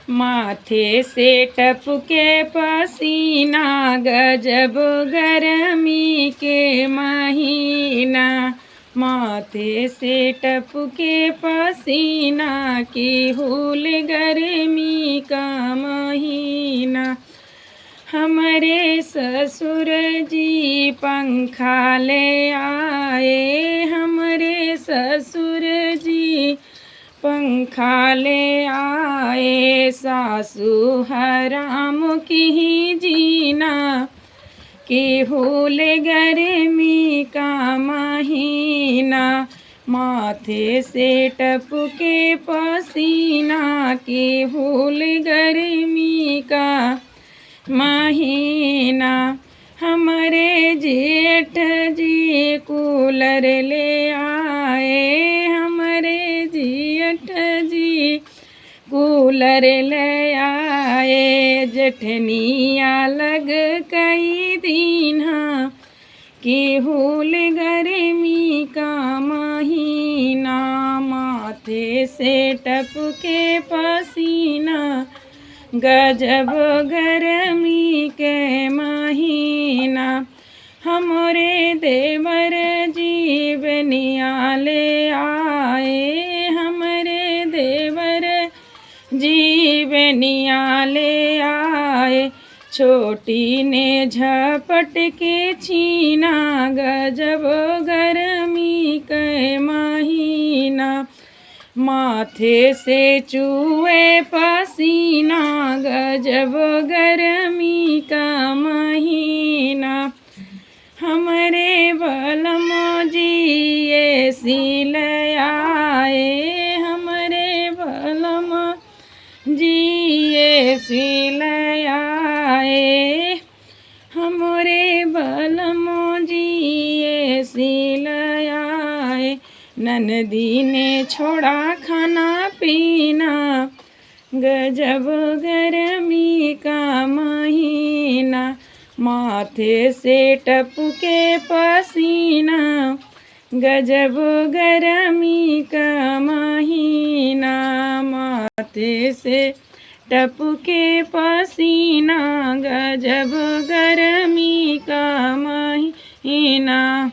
माथे से टपके पसीना, गजब गर्मी के महीना। माथे से टपके पसीना, की हुल गर्मी का महीना। हमारे ससुर जी पंखा ले आए, हमारे ससुर जी पंखा ले आए। सासू हराम की जीना, की हुल गर्मी का महीना। माथे से टपके पसीना, की हुल गर्मी का महीना। हमारे जेठ जी कूलर ले आए, हमारे जेठ जी कूलर ले आए। जेठनिया लग कई दिन, की हुल गर्मी का महीना। माथे से टपके पसीना, गजब गर्मी के महीना। हमरे देवर जी बनिया ले आए, हमरे देवर जी बनिया ले आए। छोटी ने झपट के छीना, गजब गर्मी के महीना। माथे से चूए पसीना, गजब गर्मी का महीना। हमारे बलम जी एसी ले आए, हमारे बलम जी एसी ले आए। हमारे बलम जी एसी ले आए। ननदी ने छोड़ा खाना पीना, गजब गर्मी का महीना। माथे से टपके पसीना, गजब गर्मी का महीना। माथे से टपके पसीना, गजब गर्मी का महीना।